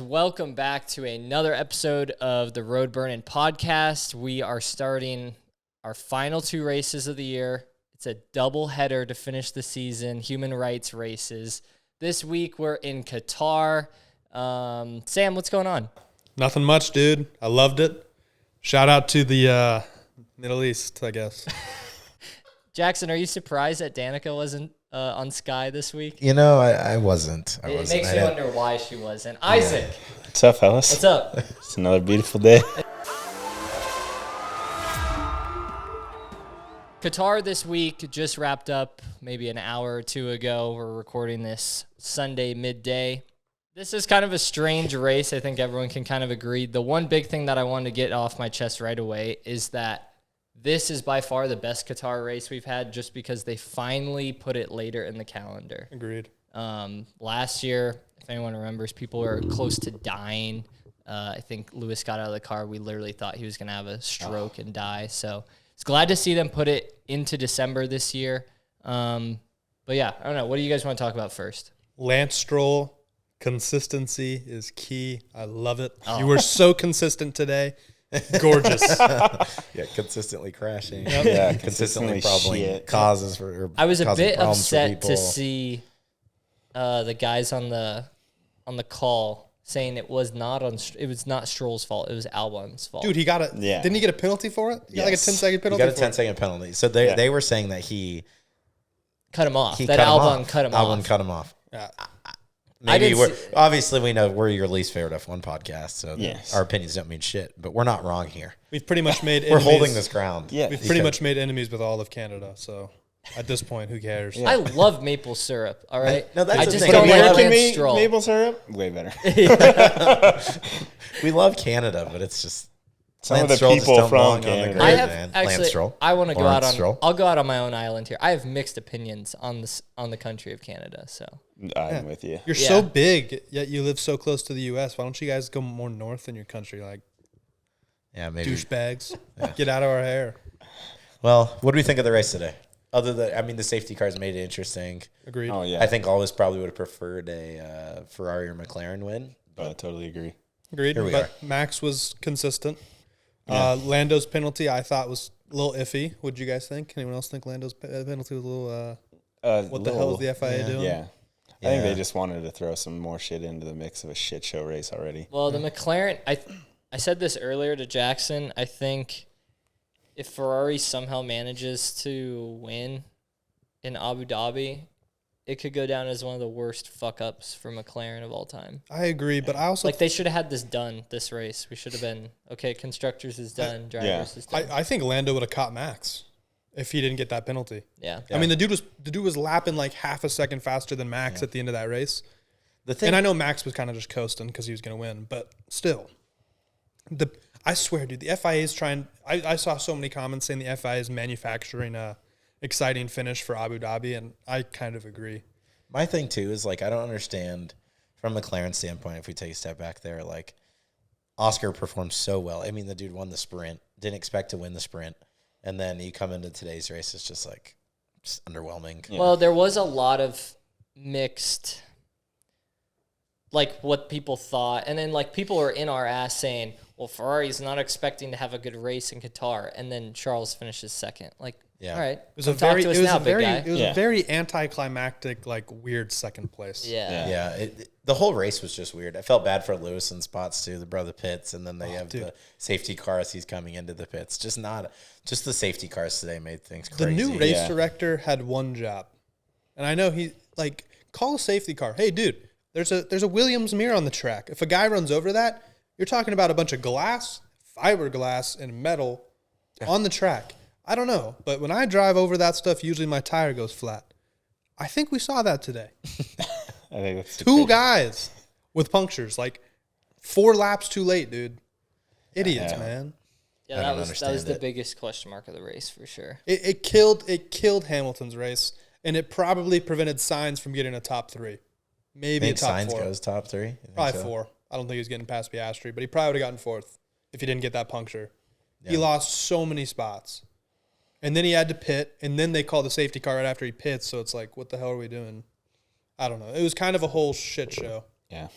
welcome back to another episode of the Burnin podcast. We are starting our final 2 races of the year. It's a double header to finish the season, human rights races. This week we're in Qatar. Sam, what's going on? Nothing much, dude. I loved it. Shout out to the Middle East, I guess. Jackson, are you surprised that Danica wasn't on Sky this week? You know, I wasn't. It makes you wonder why she wasn't. Isaac. What's up, fellas? What's up? It's another beautiful day. Qatar this week just wrapped up maybe an hour or two ago. We're recording this Sunday midday. This is kind of a strange race. I think everyone can kind of agree. The one big thing that I wanted to get off my chest right away is that this is by far the best Qatar race we've had just because they finally put it later in the calendar. Agreed. Last year, if anyone remembers, people were close to dying. I think Lewis got out of the car. We literally thought he was going to have a stroke and die. So it's glad to see them put it into December this year. But yeah, I don't know. What do you guys want to talk about first? Lance Stroll, consistency is key. I love it. Oh. You were so consistent today. Gorgeous. Yeah, consistently crashing. Yep. Yeah, consistently probably causes for. I was a bit upset to see the guys on the call saying it was not Stroll's fault. It was Albon's fault. Dude, he got Didn't he get a penalty for it? He got like a 10-second penalty. He got a 10-second penalty. So they were saying that he cut him off. Albon cut him off. Albon cut him off. Yeah. Obviously we know we're your least favorite F1 podcast, so yes. Our opinions don't mean shit, but we're not wrong here. We've pretty much made we're holding this ground. Yeah. We've pretty much made enemies with all of Canada, so at this point, who cares? Yeah. I love maple syrup, all right? No, that's I the just thing. don't like American Lance Stroll. maple syrup? Way better. We love Canada, but it's just some of the people from Canada. I want to go out on. I'll go out on my own island here. I have mixed opinions on the country of Canada. So I'm with you. You're so big, yet you live so close to the U.S. Why don't you guys go more north in your country? Like, maybe douchebags, get out of our hair. Well, what do we think of the race today? Other than, the safety cars made it interesting. Agreed. Oh yeah. I think always probably would have preferred a Ferrari or McLaren win. But I totally agree. Agreed. But Max was consistent. Yeah. Lando's penalty I thought was a little iffy. What did you guys think? Anyone else think Lando's penalty was a little? What the hell is the FIA doing? Yeah. I think they just wanted to throw some more shit into the mix of a shit show race already. Well, the McLaren, I said this earlier to Jackson. I think if Ferrari somehow manages to win in Abu Dhabi, it could go down as one of the worst fuck-ups for McLaren of all time. I agree, but I also... they should have had this race. We should have been, okay, Constructors is done, Drivers is done. I think Lando would have caught Max if he didn't get that penalty. Yeah. I mean, the dude was lapping like half a second faster than Max at the end of that race. And I know Max was kind of just coasting because he was going to win, but still. I swear, dude, the FIA is trying... I saw so many comments saying the FIA is manufacturing a exciting finish for Abu Dhabi, and I kind of agree. My thing too is I don't understand from McLaren's standpoint. If we take a step back there, Oscar performed so well. I mean, the dude won the sprint, didn't expect to win the sprint, and then you come into today's race, it's just underwhelming. Yeah. Well, there was a lot of mixed, what people thought, and then people were in our ass saying, "Well, Ferrari's not expecting to have a good race in Qatar," and then Charles finishes second. Yeah. All right. It was a very anticlimactic, weird second place. Yeah. Yeah. The whole race was just weird. I felt bad for Lewis in spots too, the brother pits, and then they have the safety car as he's coming into the pits. Just the safety cars today made things crazy. The new race director had one job, and I know he call a safety car. Hey, dude, there's a Williams mirror on the track. If a guy runs over that, you're talking about a bunch of glass, fiberglass, and metal on the track. I don't know, but when I drive over that stuff, usually my tire goes flat. I think we saw that today. I think that's two guys with punctures, 4 laps too late, dude. Idiots, man. Yeah, that was the biggest question mark of the race for sure. It killed Hamilton's race, and it probably prevented Sainz from getting a top 3, maybe a top 4. Sainz goes top 3? Probably 4. I don't think he was getting past Piastri, but he probably would have gotten 4th if he didn't get that puncture. Yeah. He lost so many spots. And then he had to pit, and then they called the safety car right after he pits, so it's what the hell are we doing? I don't know. It was kind of a whole shit show. Yeah.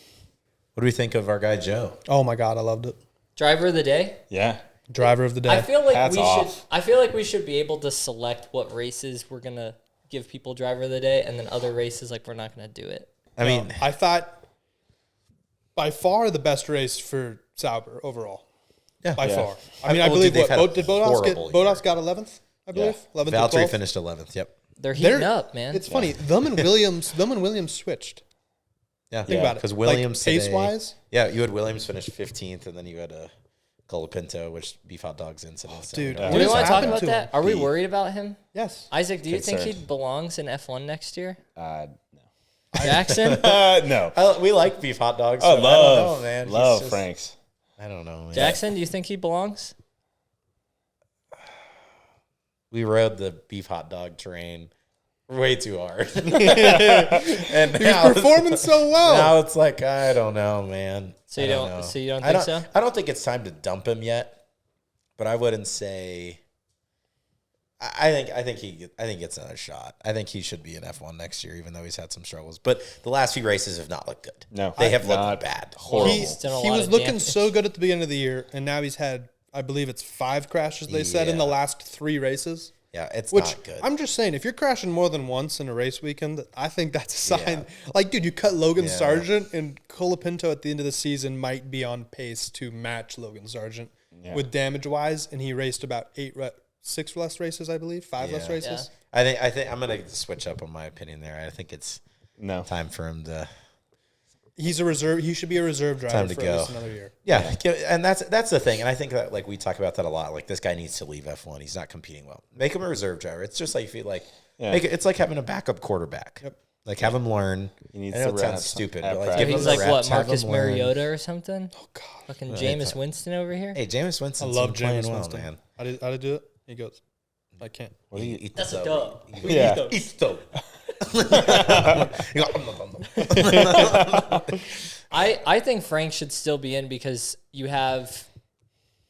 What do we think of our guy Joe? Oh my God, I loved it. Driver of the day? Yeah. Driver of the day. I feel like Hats off. I feel like we should be able to select what races we're gonna give people driver of the day, and then other races like we're not gonna do it. I mean, I thought by far the best race for Sauber overall. yeah, By Yeah. far. I mean, I Oh, believe dude, they've had a did Bottas get? horrible year. Bottas got 11th, I believe. 11th. or Valtteri 12th. finished 11th. Yep. They're heating up, man. It's funny. Them and Williams switched. Yeah. Think about it. Because Williams like, today, pace-wise. yeah, you had Williams finish 15th, and then you had a Colapinto, which beef hot dogs incident. So, dude. you know. do we What want has to talk happened about to that? him? Are we worried about him? Yes. Isaac, do you think he Concerned. belongs in F1 next year? No. Jackson? No. We like beef hot dogs. Oh, so I don't love, know, man. He's love just- Franks. I don't know, man. Jackson, do you think he belongs? We rode the beef hot dog train way too hard. And He's now performing so well. now it's like, I don't know, man. So you I don't- know. so you don't I think so? I don't think it's time to dump him yet, but I wouldn't say. I think he gets another shot. I think he should be in F1 next year, even though he's had some struggles. But the last few races have not looked good. No. They have Not looked bad. horrible. He, He's done a he lot was of looking damage. so good at the beginning of the year, and now he's had, I believe it's 5 crashes, they said, in the Yeah. last 3 races. Yeah, it's Which, not good. I'm just saying, if you're crashing more than once in a race weekend, I think that's a sign. Yeah. Like, dude, you cut Logan Yeah. Sargent, and Colapinto at the end of the season might be on pace to match Logan Sargent with damage-wise, and he raced about 6 less races, I believe, 5 less Yeah. races. I think I'm gonna switch up on my opinion there. I think it's No. time for him to. He's a reserve. He should be a reserve driver Time to for go. at least another year. Yeah, and that's the thing, and I think that like we talk about that a lot. Like this guy needs to leave F1. He's not competing well. Make him a reserve driver. It's just like feel like it's like having a backup quarterback. Yep. Like have him learn. He needs I know to it sounds reps stupid, at but like practice. give He's him like the what, reps, have Marcus him learn. Mariota or something? Oh, God. Fucking Jameis Winston over here? Hey, Jameis Winston. I love playing James well, Winston. man. I did do it. He goes, I can't. What do you eat? That's the a dough. dub. Yeah. Eat the dough. I think Frank should still be in because you have,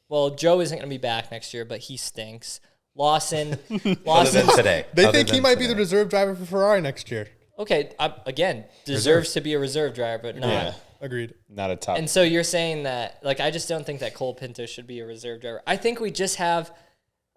well, Joe isn't going to be back next year, but he stinks. Other Lawson, than today. They Other think he than might be today. the reserve driver for Ferrari next year. okay, again, deserves to be a reserve driver, but not. Yeah. Agreed. Not a top. And so you're saying that, like, I just don't think that Cole Pinto should be a reserve driver. I think we just have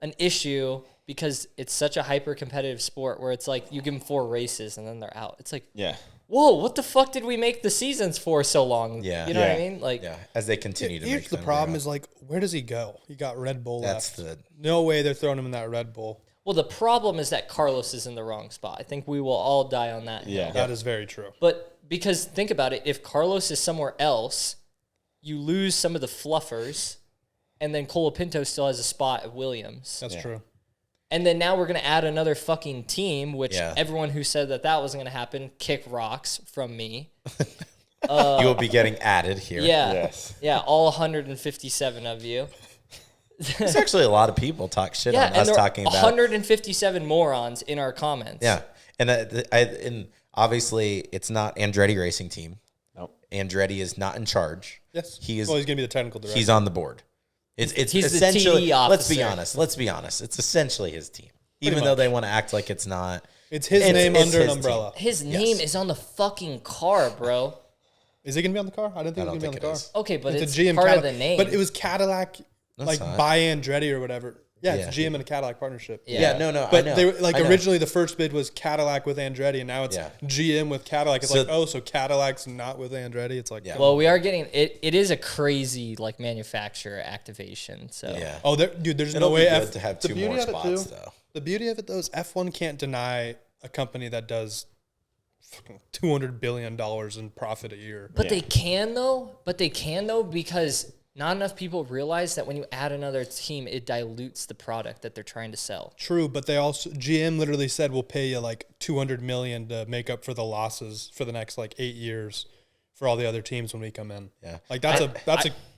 an issue because it's such a hyper competitive sport where it's like you give them 4 races and then they're out. It's like, Yeah. whoa, what the fuck did we make the seasons for so long? Yeah. You know what I Yeah. mean? Like, Yeah, as they continue to Here's make the them problem grow. is like, where does he go? He got Red Bull That's left. the No way they're throwing him in that Red Bull. well, the problem is that Carlos is in the wrong spot. I think we will all die on that. Yeah. That is very true. But because think about it, if Carlos is somewhere else, you lose some of the fluffers, and then Colapinto still has a spot at Williams. That's true. And then now we're going to add another fucking team, which Yeah. everyone who said that wasn't going to happen, kick rocks from me. you will be getting added here. Yeah. Yes. Yeah, all 157 of you. There's actually a lot of people talk shit Yeah, on and us there are talking about 157 morons in our comments. Yeah, and obviously it's not Andretti Racing Team. Nope. Andretti is not in charge. Yes. He is. Well, he's going to be the technical director. He's on the board. It's He's the essentially. TE Let's be officer. honest. Let's be honest. It's essentially his team, even though they want to act like it's not. It's his name it's under an his umbrella. His name is on the fucking car, bro. Is he going to be on the car? I didn't think I he was don't going to be on think the it car. Okay, but it's a GM part of Cadillac. the name. But it was Cadillac, like not. by Andretti or whatever. Yeah, it's Yeah. GM and a Cadillac partnership. Yeah. No. But I know. they were like I know. originally the first bid was Cadillac with Andretti, and now it's Yeah. GM with Cadillac. It's So- like, oh, so Cadillac's not with Andretti. It's like, Yeah. come Well, on. we are getting it. It is a crazy like manufacturer activation. So Yeah. Oh, dude, there's It'll no be way. good to have the 2 beauty more of it, spots, too- though. The beauty of it though is F1 can't deny a company that does fucking $200 billion in profit a year. But they can though. Because not enough people realize that when you add another team, it dilutes the product that they're trying to sell. True, but they also GM literally said we'll pay you like $200 million to make up for the losses for the next like 8 years for all the other teams when we come in. Yeah. Like that's a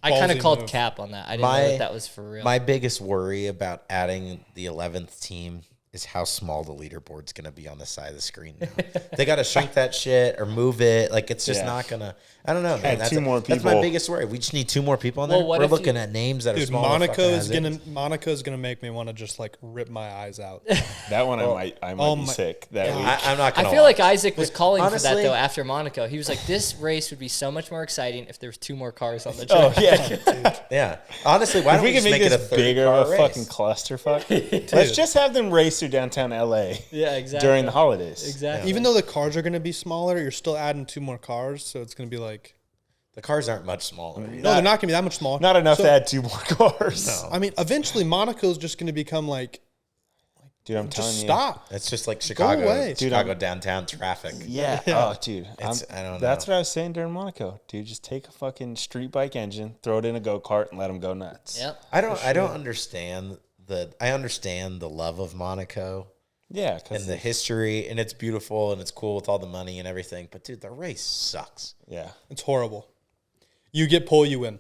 I kind of ballsy called move. cap on that. I didn't know that was for real. My biggest worry about adding the 11th team is how small the leaderboard's going to be on the side of the screen now. They got to shrink that shit or move it. Like, it's just not going to, I don't know, man. Add two more That's my people. biggest worry. We just need 2 more people on there. Well, We're looking at names that are Dude, small. Monaco's gonna make me want to just like rip my eyes out. That one I might be sick that week. I'm not going I to feel like Isaac was calling for Honestly- that though after Monaco. He was like, "This race would be so much more exciting if there was 2 more cars on the track." Oh yeah. Yeah. Honestly, why If don't we we can just make make it a this 30 bigger car of a race? fucking clusterfuck, let's just have them race through downtown LA Yeah, exactly. during the holidays. Exactly. Even though the cars are gonna be smaller, you're still adding 2 more cars, so it's gonna be like The cars aren't much smaller. no, they're not gonna be that much smaller. Not enough So, to add 2 more cars. No. I mean, eventually Monaco's just gonna become like Dude, I'm telling just you. stop. It's just like Chicago, away. Dude, Chicago downtown traffic. Yeah. Yeah. Oh, dude. I don't That's know. what I was saying during Monaco. Dude, just take a fucking street bike engine, throw it in a go-kart, and let them go nuts. Yep. I don't understand I understand the love of Monaco Yeah, and because the history, and it's beautiful and it's cool with all the money and everything. But dude, the race sucks. yeah. It's horrible. You get pole, you win.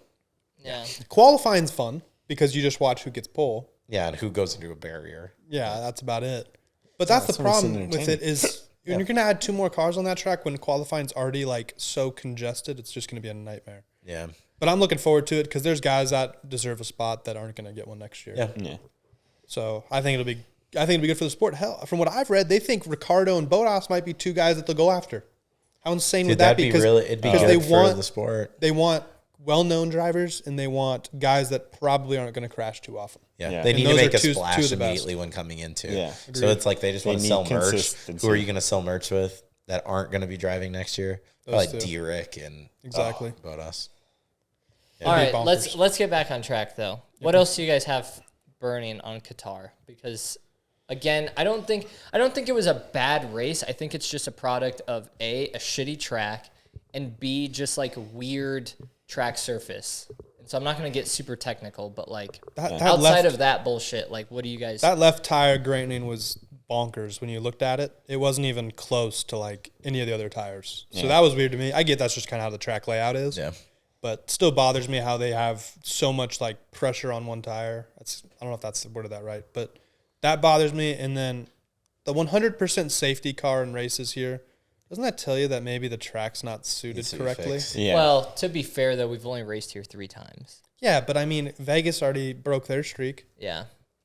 Yeah. Qualifying's fun because you just watch who gets pole. Yeah, and who goes into a barrier? Yeah, that's about it. But that's the that's when it's problem with it entertaining. is when you're gonna add 2 more cars on that track when qualifying's already like so congested, it's just gonna be a nightmare. Yeah, But I'm looking forward to it because there's guys that deserve a spot that aren't gonna get one next year. yeah. Yeah. So I think it'll be good for the sport. Hell, from what I've read, they think Ricardo and Bottas might be 2 guys that they'll go after. How insane Dude, would that that'd be? be really. It'd be because good they for want the sport. they want well-known drivers and they want guys that probably aren't going to crash too often. Yeah, Yeah. they And need to those make are a two of splash the best. immediately when coming in too. Yeah. So Agreed. it's like they just They want to need sell merch. consistency. Who are you going to sell merch with that aren't going to be driving next year? Those Probably two. D-Rick and Exactly. Bottas. All right, bonkers. let's get back on track though. What else do you guys have burning on Qatar? Because again, I don't think it was a bad race. I think it's just a product of a shitty track, and B, just like weird track surface. And so I'm not gonna get super technical, but like That outside of that bullshit, like what do you guys? That left tire graining was bonkers when you looked at it. It wasn't even close to like any of the other tires. So that was weird to me. I get that's just kind of how the track layout is. Yeah. But still bothers me how they have so much like pressure on one tire. I don't know if that's the word of that right, but that bothers me. And then the 100% safety car in races here, doesn't that tell you that maybe the track's not suited Needs to be correctly? fixed. Yeah. Well, to be fair though, we've only raced here 3 times. Yeah, but I mean, Vegas already broke their streak. Yeah.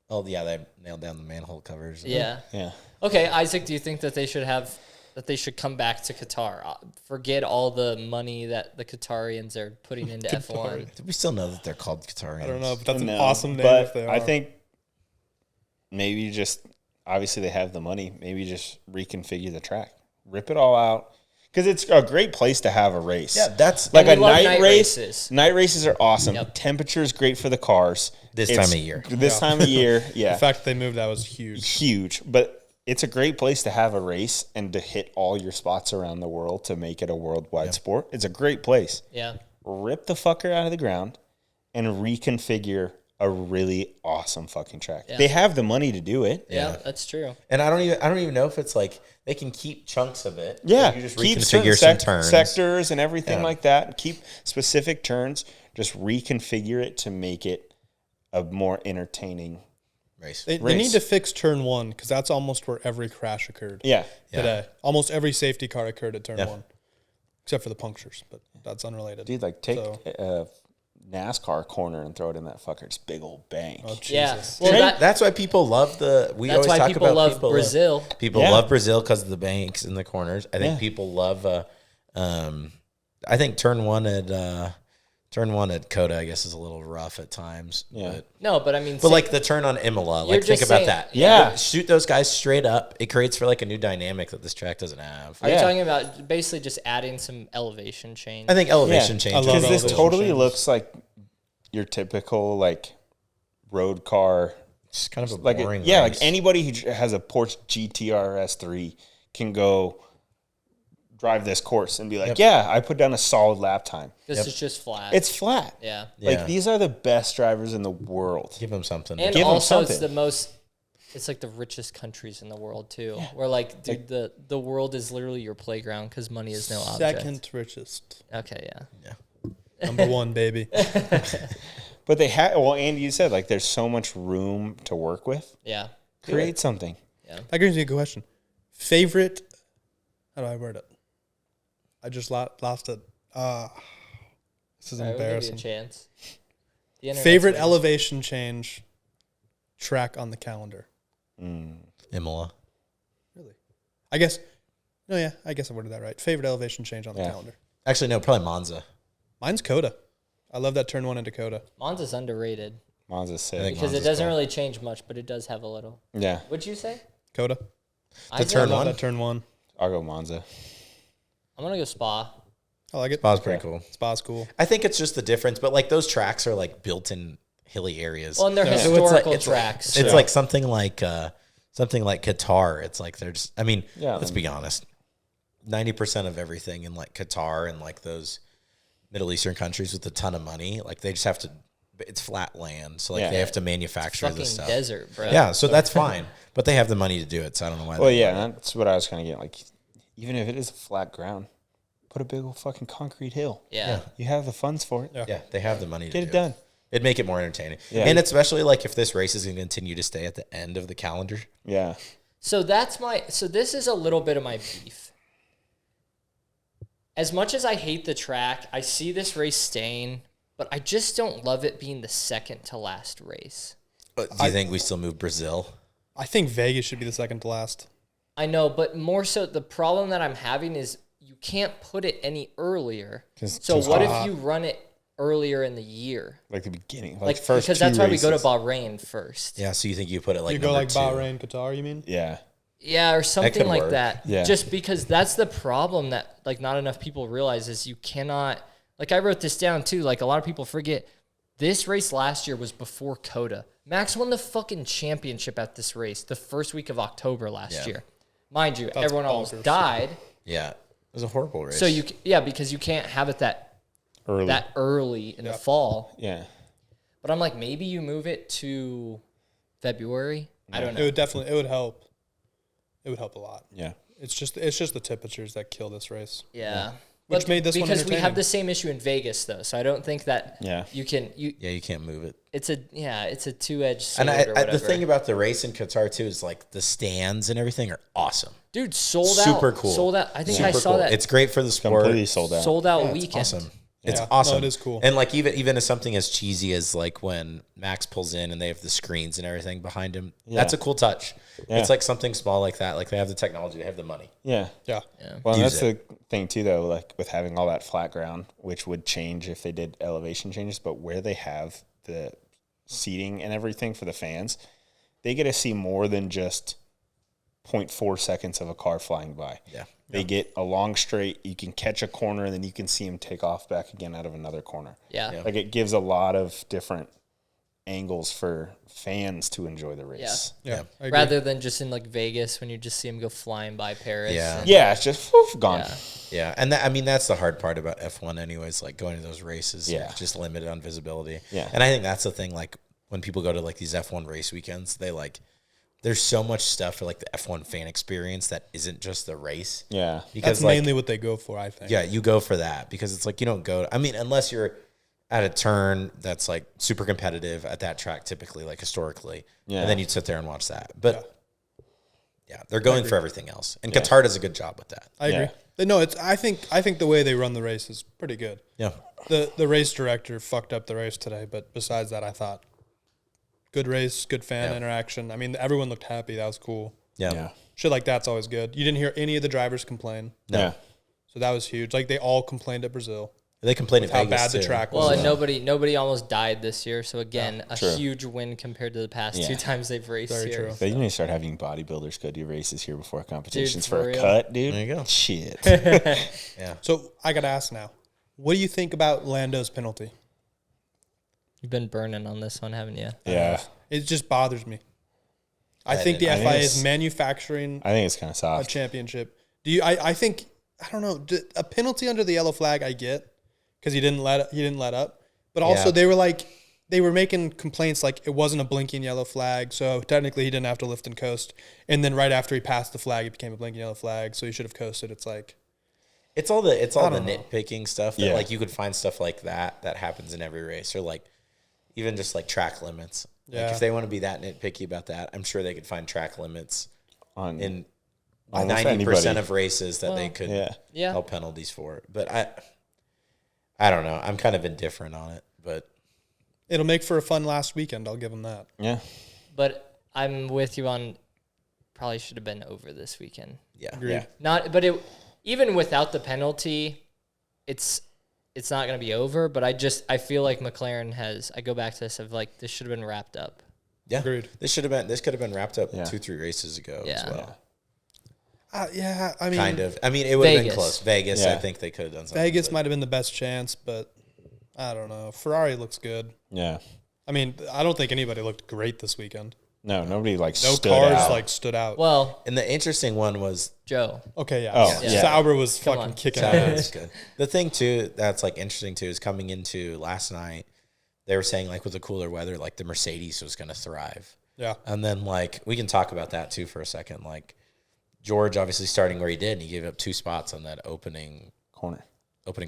Oh yeah, they nailed down the manhole covers. Yeah. yeah. Okay, Isaac, do you think that they should come back to Qatar? Forget all the money that the Qatarians are putting into F1. Do we still know that they're called Qatarians? I don't know, but that's an No, awesome name but if they are. I think maybe just obviously they have the money. Maybe just reconfigure the track, rip it all out, because it's a great place to have a race. Yeah, that's like And a we love night night race. races. Night races are awesome. Yep. Temperature is great for the cars. This It's- time of year. This time of year, yeah, the fact they moved that was huge. huge. But it's a great place to have a race and to hit all your spots around the world to make it a worldwide sport. It's a great place. Yeah. Rip the fucker out of the ground and reconfigure a really awesome fucking track. Yeah. They have the money to do it. Yeah, that's true. And I don't even know if it's like they can keep chunks of it. Yeah, Like, you just keep reconfigure certain some turns. sectors and everything Yeah. like that. Keep specific turns. Just reconfigure it to make it a more entertaining. Race. They race. need to fix turn 1 because that's almost where every crash occurred Yeah, today. Almost every safety car occurred at turn Yeah. 1, except for the punctures, but that's unrelated. dude, like take So- a NASCAR corner and throw it in that fucker. It's big old bank. Oh, Jesus. Yeah. Well, That's that's why people love we always why talk people about love people Brazil. People Yeah. love Brazil because of the banks in the corners. I think Yeah. people love. I think turn one at Coda, I guess, is a little rough at times. Yeah. No, but I mean, But like the turn on Imola, like You're think just about saying- that. Yeah. Shoot those guys straight up. It creates for like a new dynamic that this track doesn't have. are you Yeah. talking about basically just adding some elevation change? I think elevation Yeah. change. I love Because this elevation totally changes. looks like your typical like road car. It's kind of a Like boring. yeah, race. like anybody who has a Porsche GTR S3 can go drive this course and be like, yeah, I put down a solid lap time. Because it's just flat. It's flat. yeah. Yeah. Like these are the best drivers in the world. Give them something. And Give 'em also, it's something. the most. It's like the richest countries in the world too. Where like, dude, the world is literally your playground because money is no object. Second richest. Okay, yeah. Number 1, baby. But they have, well, Andy, you said like there's so much room to work with. Yeah. Create something. That brings me a good question. Favorite? How do I word it? I just lost it. This is All right, we'll give you a embarrassing. chance. The internet's Favorite waiting. elevation change track on the calendar. Imola. Really? I guess. No, yeah. I guess I worded that right. Favorite elevation change on the calendar. Actually, no, probably Monza. Mine's Coda. I love that turn 1 into Coda. Monza's underrated Monza's sick. think because it Monza's doesn't cool. really change much, but it does have a little. Yeah, What'd you say? Coda. I turn said- I love one? that turn 1. I'll go Monza. I'm gonna go Spa. I like it. Spa's pretty cool. Spa's cool. I think it's just the difference, but like those tracks are like built in hilly areas. Well, and they're No. So historical it's like- tracks. It's Yeah. like something like Qatar. It's like they're just. I mean, Yeah. let's be honest. 90% of everything in like Qatar and like those Middle Eastern countries with a ton of money, like they just have to. It's flat land, so like Yeah. they have to manufacture fucking this stuff. desert, bro. Yeah, so that's fine, but they have the money to do it. So I don't know why. Well, they yeah, wouldn't. that's what I was kind of getting. Like, even if it is a flat ground, put a big old fucking concrete hill. Yeah. You have the funds for it. Yeah, they have the money to Get do it done. It'd make it more entertaining, Yeah. and especially like if this race is going to continue to stay at the end of the calendar. Yeah. So this is a little bit of my beef. As much as I hate the track, I see this race staying, but I just don't love it being the second to last race. Do you think we still move Brazil? I think Vegas should be the second to last. I know, but more so the problem that I'm having is you can't put it any earlier. 'Cause it's So too what hot. if you run it earlier in the year? Like the beginning, Like first because two that's why we go to races. Bahrain first. Yeah, so you think you put it like You go number like 2. Bahrain, Qatar, you mean? Yeah. Yeah, or something could like work. that. Yeah. Just because that's the problem that like not enough people realize is you cannot like I wrote this down too. Like a lot of people forget this race last year was before Coda. Max won the fucking championship at this race the first week of October last year. Mind you, everyone almost bonkers. died. Yeah, it was a horrible race. So because you can't have it that early in the fall. Yeah. But I'm like maybe you move it to February. I don't know. It would help. It would help a lot. Yeah. It's just the temperatures that kill this race. Yeah. Which made this one because we have entertaining. the same issue in Vegas though, so I don't think that Yeah. you can yeah, you can't move it. it's a two-edged sword And or whatever. the thing about the race in Qatar too is like the stands and everything are awesome. Dude, sold out. Super cool. Sold out. I think I Super saw cool. that. It's great for the sport. Completely sold out. sold out Yeah, it's weekend. awesome. It's Yeah. awesome. No, it is cool. And like even as something as cheesy as like when Max pulls in and they have the screens and everything behind him. That's a cool touch. Yeah. It's like something small like that. Like they have the technology, they have the money. Yeah. Yeah. Well, and Use that's the thing too, though. Like with having all that flat ground, which would change if they did elevation changes, but where they have the seating and everything for the fans, they get to see more than just 0.4 seconds of a car flying by. Yeah. They get a long straight. You can catch a corner, and then you can see them take off back again out of another corner. Yeah. Like it gives a lot of different angles for fans to enjoy the race. Yeah. I agree. Rather than just in like Vegas when you just see them go flying by Paris. Yeah. and- Yeah, it's just woof, gone. Yeah. Yeah, and I mean that's the hard part about F1 anyways, like going to those races, Yeah. just limited on visibility. Yeah. And I think that's the thing, like when people go to like these F1 race weekends, they like there's so much stuff for like the F1 fan experience that isn't just the race. Yeah. Because That's like, mainly what they go for, I think. yeah, you go for that because it's like you don't go. I mean, unless you're at a turn that's like super competitive at that track, typically like historically, Yeah. and then you'd sit there and watch that. But yeah, they're going for everything else, and Qatar does a good job with that. I agree. No, I think the way they run the race is pretty good. Yeah, The race director fucked up the race today, but besides that, I thought good race, good fan interaction. I mean, everyone looked happy. That was cool. yeah, Yeah. Shit like that's always good. You didn't hear any of the drivers complain, No. Yeah. so that was huge. Like they all complained at Brazil They complain at how Vegas bad the too. track Well, was. and nobody almost died this year. So again, a True. huge win compared to the past Yeah. two times they've raced Very here. true. They need to start having bodybuilders go do races here before competitions for for a real. cut, dude. There you go. Shit. So I got to ask now, what do you think about Lando's penalty? You've been burning on this one, haven't you? Yeah. It just bothers me. I think the I think FIA it's- is manufacturing I think it's kind of a soft. championship. Do you? I think I don't know. A penalty under the yellow flag, I get because he didn't let up. But also Yeah. they were making complaints like it wasn't a blinking yellow flag, so technically he didn't have to lift and coast. And then right after he passed the flag, it became a blinking yellow flag, so he should have coasted. It's like It's all the don't know. nitpicking stuff that Yeah. like you could find stuff like that happens in every race, or like even just like track limits. Like Yeah. if they want to be that nitpicky about that, I'm sure they could find track limits in almost 90% of races that they could Yeah. help penalties for. But I don't know. I'm kind of indifferent on it, but It'll make for a fun last weekend. I'll give them that. Yeah. But I'm with you on probably should have been over this weekend. yeah. Agreed. Yeah. Even without the penalty, it's not going to be over. But I feel like McLaren has. I go back to this of like this should have been wrapped up. Yeah. Agreed. This could have been wrapped up Yeah. 2-3 races ago Yeah. as well. Yeah, I mean, Kind of. I mean, it would have been Vegas. close. Vegas, Yeah. I think they could have done something. Vegas but- might have been the best chance, but I don't know. Ferrari looks good. Yeah. I mean, I don't think anybody looked great this weekend. No, nobody like No stood cars out. stood out. Well, And the interesting one was Joe. Okay, yeah. Oh, yeah. Sauber was Come fucking on. kicking that ass. was good. The thing too that's like interesting too is coming into last night, they were saying like with the cooler weather, like the Mercedes was going to thrive. Yeah. And then like we can talk about that too for a second. Like George obviously starting where he did, and he gave up 2 spots on that opening corner.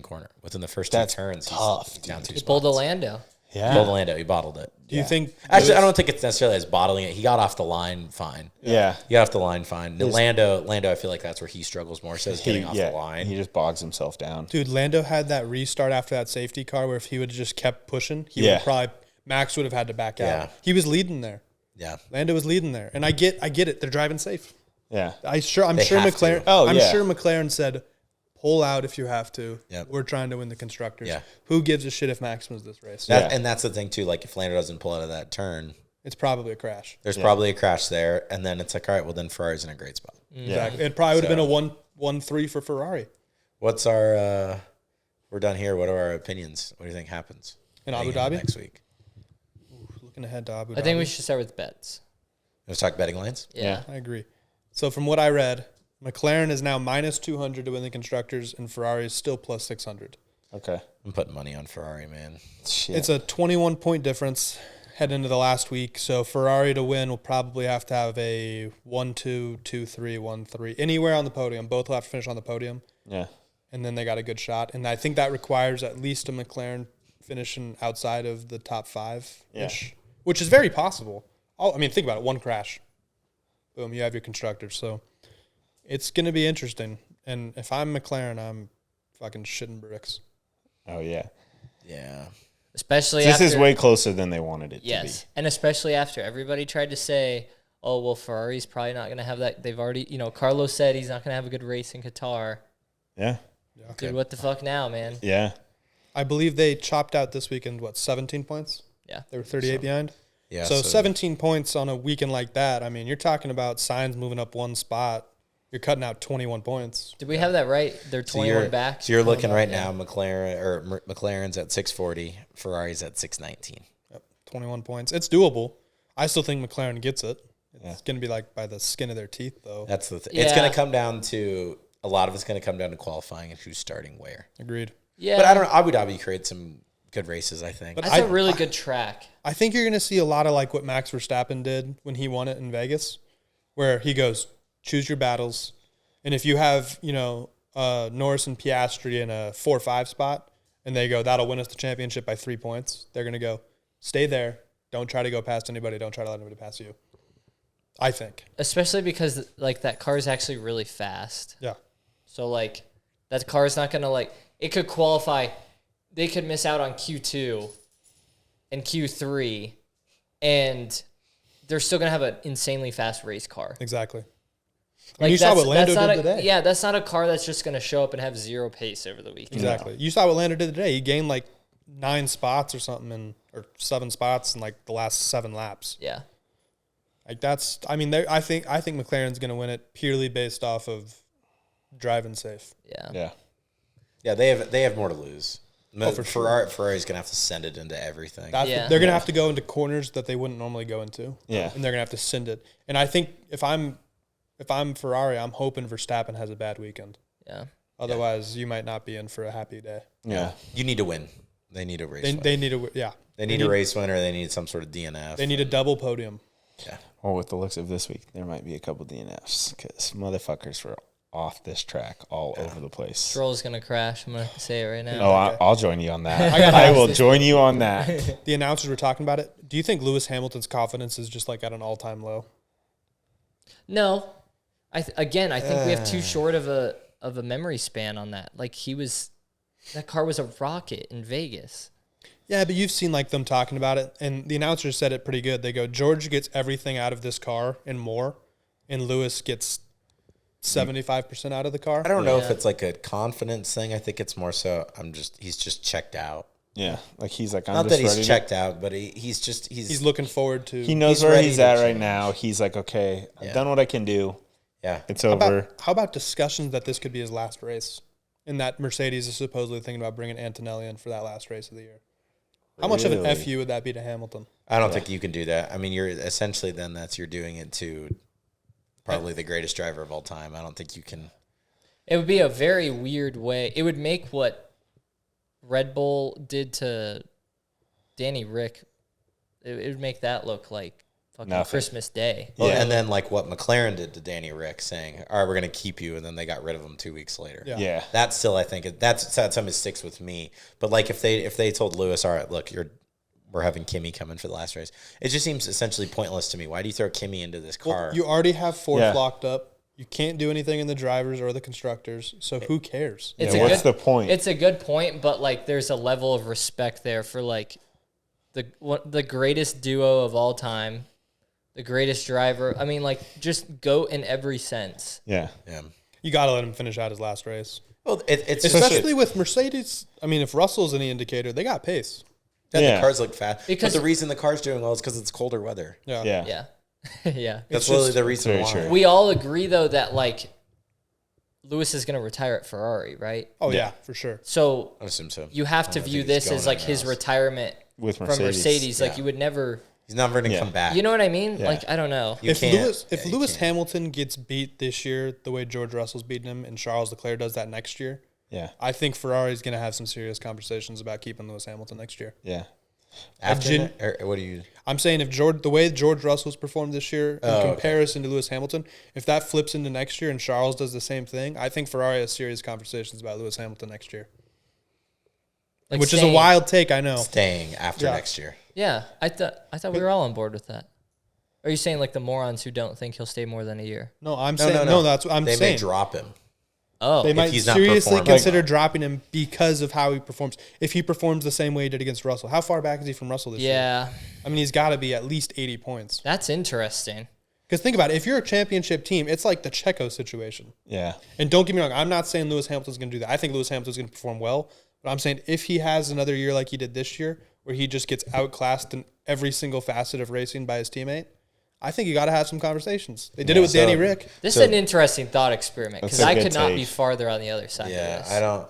corner within the first That's 2 turns. tough, He's down 2 He spots. pulled a Lando. Yeah. Pulled Lando. He bottled it. Do you think Actually, I don't think it's necessarily as bottling it. He got off the line fine. Yeah. He got off the line fine. Lando, I feel like that's where he struggles more. So it's getting off yeah, the line. He just bogs himself down. Dude, Lando had that restart after that safety car where if he would have just kept pushing, Max would have had to back out. Yeah. He was leading there. Yeah. Lando was leading there. And I get it. They're driving safe. Yeah. I'm sure They have to. McLaren Oh, I'm yeah. sure McLaren said, pull out if you have to. Yep. We're trying to win the constructors. Yeah. Who gives a shit if Max wins this race? That, Yeah. And that's the thing too. Like if Lando doesn't pull out of that turn, It's probably a crash. there's probably a crash there, and then it's like, all right, well then Ferrari's in a great spot. Exactly. It probably would have been a 1-3 for Ferrari What's our? We're done here. What are our opinions? What do you think happens in Abu heading into Dhabi. next week? Looking ahead to Abu Dhabi. I think we should start with bets. Let's talk betting lines. Yeah. I agree. So from what I read, McLaren is now minus 200 to win the constructors, and Ferrari is still plus 600. Okay. I'm putting money on Ferrari, man. Shit. It's a 21-point difference heading into the last week. So Ferrari to win will probably have to have a 1-2, 2-3, 1-3, anywhere on the podium. Both will have to finish on the podium, yeah. and then they got a good shot. And I think that requires at least a McLaren finishing outside of the top 5-ish, which is very possible. I mean, think about it. One crash. Boom, you have your constructors. So it's going to be interesting. And if I'm McLaren, I'm fucking shitting bricks. Oh yeah. Yeah. Especially This after, is way closer than they wanted it to yes, and especially after everybody tried to say, "Oh, well, Ferrari's probably not going to have that." They've already, Carlos said he's not going to have a good race in Qatar. be. Yeah. Dude, what the fuck now, man? Yeah. I believe they chopped out this weekend, 17 points? Yeah. They were 38 behind. Yeah. So 17 points on a weekend like that. I mean, you're talking about Sainz moving up 1 spot. You're cutting out 21 points. Did we have that right? They're 21 back. So you're looking right now. McLaren's at 640. Ferrari's at 619. Yep, 21 points. It's doable. I still think McLaren gets it. It's going to be like by the skin of their teeth, though. That's the thing. Yeah. It's going to come down to a lot of it's going to come down to qualifying and who's starting where. Agreed. Yeah, But I don't know. Abu Dhabi creates some good races, I think. But That's a really good track. I think you're going to see a lot of like what Max Verstappen did when he won it in Vegas, where he goes, choose your battles. And if you have, Norris and Piastri in a 4-5 spot, and they go, that'll win us the championship by 3 points, they're going to go, stay there. Don't try to go past anybody. Don't try to let anybody pass you. I think. Especially because like that car is actually really fast. Yeah. So like that car is not going to it could qualify. They could miss out on Q2 and Q3 and they're still going to have an insanely fast race car. Exactly. Like you saw what Lando not did today. Yeah, that's not a car that's just going to show up and have zero pace over the weekend. Exactly. You saw what Lando did today. He gained like 9 spots or something, or 7 spots in like the last 7 laps. Yeah. Like that's. I mean, I think McLaren's going to win it purely based off of driving safe. Yeah. Yeah. Yeah, they have more to lose. For sure. Ferrari's going to have to send it into everything. Yeah. They're going to have to go into corners that they wouldn't normally go into. Yeah. And they're going to have to send it. And I think if I'm Ferrari, I'm hoping Verstappen has a bad weekend. Yeah. Otherwise, you might not be in for a happy day. Yeah. You need to win. They need a race win. They need a yeah. They need a race winner. They need some sort of DNF. They need a double podium. Yeah. Well, with the looks of this week, there might be a couple DNFs because motherfuckers were off this track all over the place. Stroll's going to crash. I'm going to say it right now. Oh, Okay. I'll join you on that. gotta I ask will this. join you on that. The announcers were talking about it. Do you think Lewis Hamilton's confidence is just like at an all-time low? No. Again, I think we have too short of a memory span on that. Like that car was a rocket in Vegas. Yeah, but you've seen like them talking about it, and the announcers said it pretty good. They go, George gets everything out of this car and more, and Lewis gets 75% out of the car. I don't know if it's like a confidence thing. I think it's more so he's just checked out. Yeah, like he's like, I'm Not just that he's ready checked out, but he's looking forward to. He knows he's where ready he's to at right change. now. He's like, okay, I've Yeah. done what I can do. Yeah, It's over. How about discussions that this could be his last race, and that Mercedes is supposedly thinking about bringing Antonelli in for that last race of the year? How much of an Really? FU would that be to Hamilton? I don't think you can do that. I mean, you're essentially you're doing it to probably the greatest driver of all time. I don't think you can. It would be a very weird way. It would make what Red Bull did to Danny Rick, it would make that look like fucking Nothing. Christmas Day. Well, Yeah. and then like what McLaren did to Danny Rick, saying, "All right, we're going to keep you," and then they got rid of him 2 weeks later. Yeah. Yeah. That's still, I think, that's something that sticks with me. But like if they told Lewis, "All right, look, we're having Kimi come in for the last race," it just seems essentially pointless to me. Why do you throw Kimi into this car? Well, you already have fourth Yeah. locked up. You can't do anything in the drivers or the constructors, so who cares? It's Yeah, a what's good, the point? It's a good point, but like there's a level of respect there for like the greatest duo of all time, the greatest driver. I mean, like just GOAT in every sense. Yeah. yeah. You got to let him finish out his last race, Well, it's just especially with Mercedes. I mean, if Russell's any indicator, they got pace. that Yeah. the cars look fast. Because- but the reason the car's doing well is because it's colder weather. Yeah, Yeah. Yeah. Yeah. That's It's literally just- the reason very why. true. We all agree though that like Lewis is going to retire at Ferrari, right? Oh yeah, Yeah. for sure. So I assume so. you have to I don't view think he's this as going like his anywhere else. retirement With from Mercedes. Mercedes. Like Yeah. you would never, He's never going to Yeah. come back. you know what I mean? Yeah. Like I don't know. You If can't- Lewis, yeah, you can't. Hamilton gets beat this year the way George Russell's beating him, and Charles Leclerc does that next year, Yeah. I think Ferrari's going to have some serious conversations about keeping Lewis Hamilton next year. Yeah. After Gen- that, or what do you? I'm saying if the way George Russell's performed this year in okay. comparison to Lewis Hamilton, if that flips into next year and Charles does the same thing, I think Ferrari has serious conversations about Lewis Hamilton next year, Like which is a staying- wild take, I know. Staying after Yeah. next year. Yeah, I thought we were all on board with that. Are you saying like the morons who don't think he'll stay more than a year? No, I'm No, saying no, no. no. That's what I'm They saying. may drop him. Oh, They might he's not seriously performing consider well. dropping him because of how he performs. If he performs the same way he did against Russell, how far back is he from Russell this year? yeah, I mean, he's got to be at least 80 points. that's interesting. Because think about it, if you're a championship team, it's like the Checo situation. Yeah. And don't get me wrong, I'm not saying Lewis Hamilton's going to do that. I think Lewis Hamilton's going to perform well. But I'm saying if he has another year like he did this year, where he just gets outclassed in every single facet of racing by his teammate, I think you got to have some conversations. They did it with so- Danny Rick. This So- is an interesting thought experiment because That's a I good could not take. be farther on the other side Yeah, of this. I don't.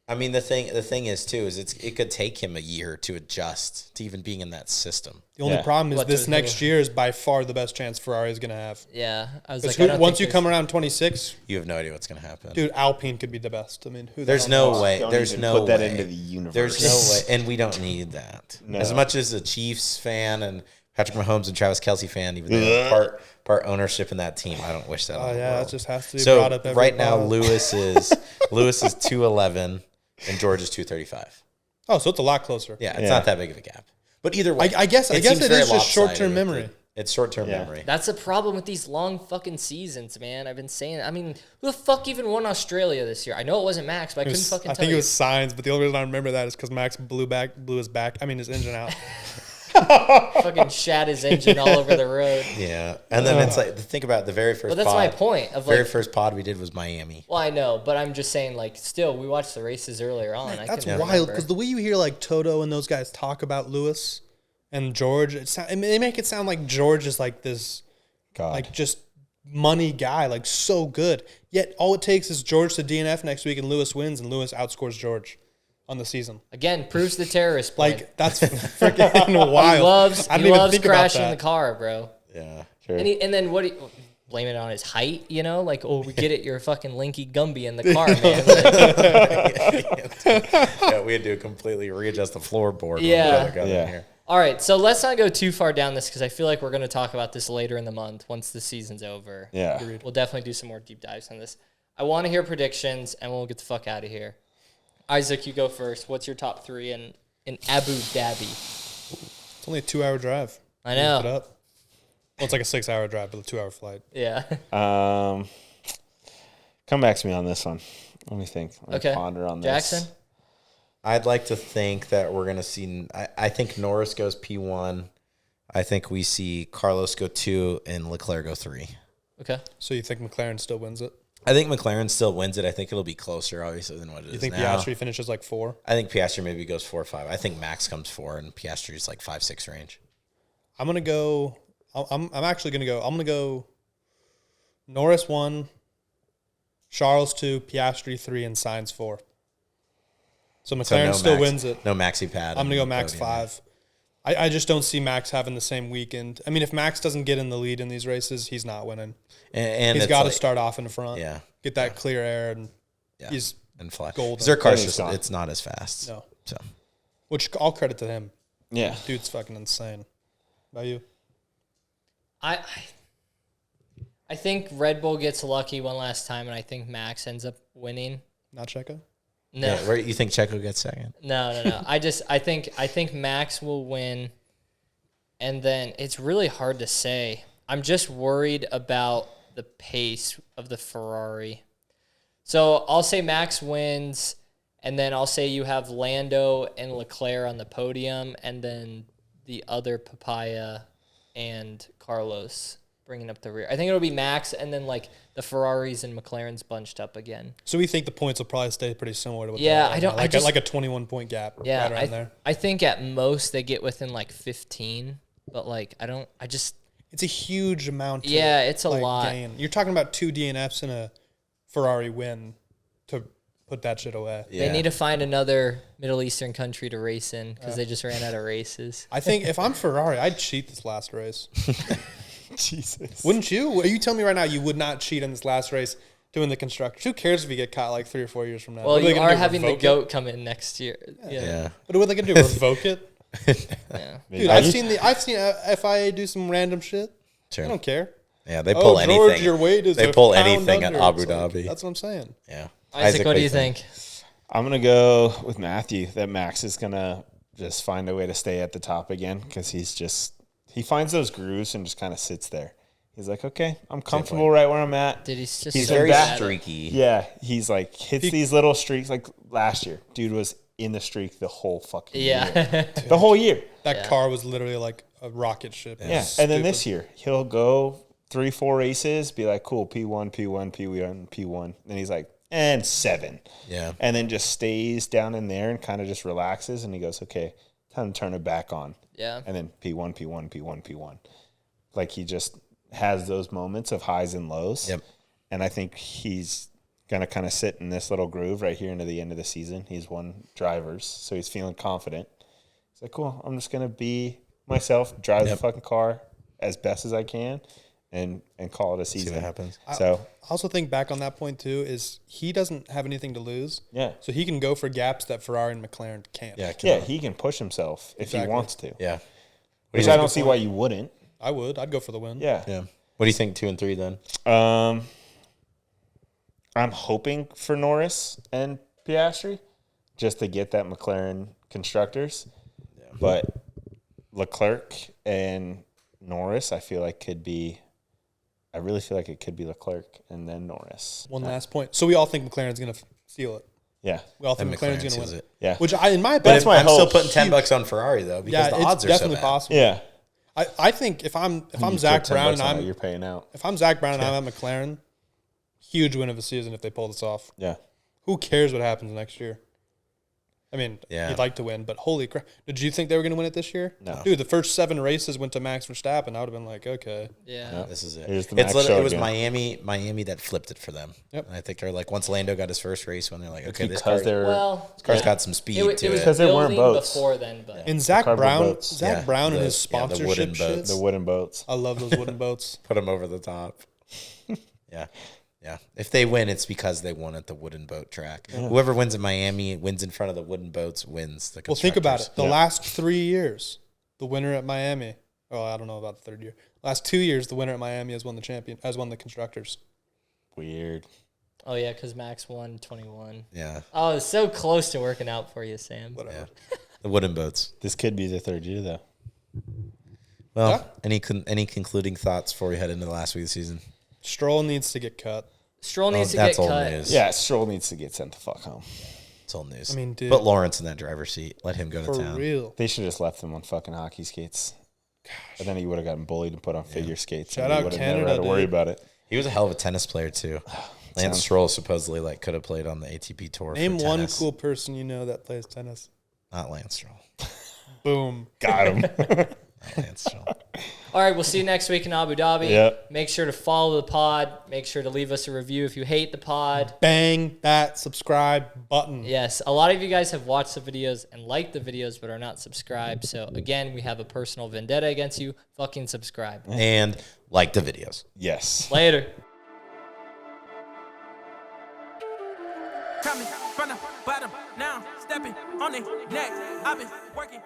I mean, the thing is too is it could take him a year to adjust to even being in that system. The only Yeah. problem is What this to- next year is by far the best chance Ferrari is going to have. Yeah, I was Because like, I don't once think you come around 26, You have no idea what's going to happen. dude, Alpine could be the best. I mean, who the There's hell no knows? way. Don't There's even no put that way. into the universe. There's no way, and we don't need that. No. As much as a Chiefs fan and Patrick Mahomes and Travis Kelce fan, even though part ownership in that team, I don't wish that. Oh, on the yeah, world. that just has to be So brought up every right now, pod. Lewis is 211 and George is 235. Oh, so it's a lot closer. Yeah, it's Yeah. not that big of a gap. But either way, I guess seems it very is just short-term lopsided. memory. It's short-term Yeah. memory. that's the problem with these long fucking seasons, man. I've been saying. I mean, who the fuck even won Australia this year? I know it wasn't Max, but I couldn't fucking I tell think you. it was signs, but the only reason I remember that is because Max blew his engine out. Fucking shat his engine all over the road. Yeah, and then it's like think about the very first. But that's pod, my point of Very like. first pod we did was Miami. Well, I know, but I'm just saying, like, still, we watched the races earlier on. I That's can wild remember. because the way you hear like Toto and those guys talk about Lewis and George, they make it sound like George is like this, God. like just money guy, like so good. Yet all it takes is George to DNF next week and Lewis wins, and Lewis outscores George on the season. Again, proves the terrorist point. Like that's freaking wild. he loves I didn't even think about crashing that. the car, bro. Yeah, Sure. And then what? Blame it on his height, you know? Like, oh, we get it. You're fucking Linky Gumby in the car, man. Like, yeah, we had to completely readjust the floorboard. Yeah. when we got Yeah. in here. all right, so let's not go too far down this because I feel like we're going to talk about this later in the month once the season's over. Yeah. We'll definitely do some more deep dives on this. I want to hear predictions, and we'll get the fuck out of here. Isaac, you go first. What's your top three in Abu Dhabi? It's only a 2-hour drive. I Look it know. up. Well, it's like a 6-hour drive, but a 2-hour flight. Yeah. Come back to me on this one. Let me think. Let me Okay. ponder on this. Jackson? I'd like to think that we're going to see. I think Norris goes P1. I think we see Carlos go 2 and Leclerc go 3. Okay. So you think McLaren still wins it? I think McLaren still wins it. I think it'll be closer, obviously, than what it is You think now. Piastri finishes like 4? I think Piastri maybe goes 4 or 5. I think Max comes 4 and Piastri's like 5, 6 range. I'm gonna go. I'm actually gonna go. I'm gonna go. Norris 1, Charles 2, Piastri 3, and Sainz 4. So McLaren still wins it. No maxi pad. I'm gonna go Max 5. I just don't see Max having the same weekend. I mean, if Max doesn't get in the lead in these races, he's not winning. And He's it's got to like- start off in the front. Yeah. Get that clear air, and he's and fly. golden. 'Cause their car's He's just, gone. it's not as fast. No. So Which all credit to him. Yeah. Dude's fucking insane. About you? I think Red Bull gets lucky one last time, and I think Max ends up winning. Not Checo? No, yeah, where you think Checo gets second? no. I think Max will win, and then it's really hard to say. I'm just worried about the pace of the Ferrari. So I'll say Max wins, and then I'll say you have Lando and Leclerc on the podium, and then the other Papaya and Carlos bringing up the rear. I think it'll be Max, and then like the Ferraris and McLarens bunched up again. So we think the points will probably stay pretty similar to what Yeah, they're at I don't- now. I just- like a 21-point gap Yeah, right around there. I think at most they get within like 15, but like I just It's a huge amount. Yeah, it's a like, lot. gain. You're talking about 2 DNFs and a Ferrari win to put that shit away. they need to find another Middle Eastern country to race in because they just ran out of races. I think if I'm Ferrari, I'd cheat this last race. Jesus. Wouldn't you? Are you telling me right now you would not cheat in this last race doing the constructors? Who cares if you get caught like 3 or 4 years from now? Well, What are they you gonna are do, having the revoke it? GOAT come in next year. Yeah. But what are they gonna do? Revoke it? Yeah. Dude, I've seen FIA do some random shit. Sure. I don't care. Yeah, they pull anything. George, your weight is they a pull pound anything at under. Abu It's like- Dhabi. That's what I'm saying. Yeah. Isaac, what do you Clayton. think? I'm going to go with Matthew that Max is going to just find a way to stay at the top again because he finds those grooves and just kind of sits there. He's like, okay, I'm comfortable right where I'm at. Did he's just He's so Very bad at it. streaky. Yeah, he's like hits these little streaks like last year. Dude was in the streak the whole fucking year. Yeah. The whole year. That car was literally like a rocket ship. It Yeah. was And then stupid. this year, he'll go 3-4 races, be like, cool, P1, P1, P1, P1. Then he's like, and 7. Yeah. And then just stays down in there and kind of just relaxes. And he goes, okay, time to turn it back on. Yeah. And then P1, P1, P1, P1. Like he just has those moments of highs and lows. Yep. And I think he's going to kind of sit in this little groove right here into the end of the season. He's won drivers, so he's feeling confident. He's like, cool, I'm just going to be myself, drive the fucking car as best as I can, and call it a season. See what happens. So, I also think back on that point too is he doesn't have anything to lose. yeah. So he can go for gaps that Ferrari and McLaren can't. Yeah. Yeah, he can push himself if he Exactly. wants to. Yeah. Which I don't see why you wouldn't. I would. I'd go for the win. Yeah. Yeah. What do you think 2 and 3 then? I'm hoping for Norris and Piastri just to get that McLaren constructors. Yeah. But Leclerc and Norris, I really feel like it could be Leclerc and then Norris. One last point. So we all think McLaren's going to steal it. Yeah. We all think And McLaren's McLaren going to seals win it. Yeah. Which in my But opinion, my I'm still hope. putting $10 on Ferrari though because the odds it's are so definitely bad. possible. Yeah. I think if I'm You Zach put $10 Brown and on it, I'm you're paying out. if I'm Zach Brown and I'm at McLaren, huge win of the season if they pull this off. Yeah. Who cares what happens next year? I mean, Yeah. you'd like to win, but holy crap. Did you think they were going to win it this year? No. Dude, the first 7 races went to Max Verstappen. I would have been like, okay. Yeah. This is it. Here's the Max It show was again. Miami that flipped it for them. Yep. And I think they're like once Lando got his first race when they're like, okay, this Because car, Well, car's got some speed it was to it. Because there weren't building boats. before then, but And Zach cardboard Brown, boats. Zach Yeah, Brown and the- his yeah, the sponsorship wooden shit. boats. The wooden boats. I love those wooden boats. Put them over the top. Yeah. Yeah. If they win, it's because they won at the wooden boat track. Whoever wins in Miami wins in front of the wooden boats wins the Well, think about it. constructors. The last 3 years, the winner at Miami. Oh, I don't know about the third year. Last 2 years, the winner at Miami has won the constructors. Weird. oh yeah, because Max won 21. Yeah. Oh, it's so close to working out for you, Sam. Whatever. Yeah. The wooden boats. This could be the third year, though. Well, any concluding thoughts before we head into the last week of the season? Stroll needs to get cut. Stroll needs to that's get old cut. news. Yeah, Stroll needs to get sent the fuck home. It's old news. I mean, dude. Put Lawrence in that driver's seat. Let him go to For town. real. They should have just left him on fucking hockey skates. But then he would have gotten bullied and put on figure skates. Shout and he out would have Canada, never had to worry dude. about it. He was a hell of a tennis player too. Lance Stroll supposedly could have played on the ATP tour. Name for one tennis. cool person you know that plays tennis. Not Lance Stroll. Boom. Got him. Not Lance Stroll. All right, we'll see you next week in Abu Dhabi. Yep. Make sure to follow the pod. Make sure to leave us a review if you hate the pod. Bang that subscribe button. Yes, a lot of you guys have watched the videos and liked the videos but are not subscribed. So, again, we have a personal vendetta against you. Fucking subscribe. And like the videos. Yes. Later. Coming from the bottom, now stepping on the neck. I've been working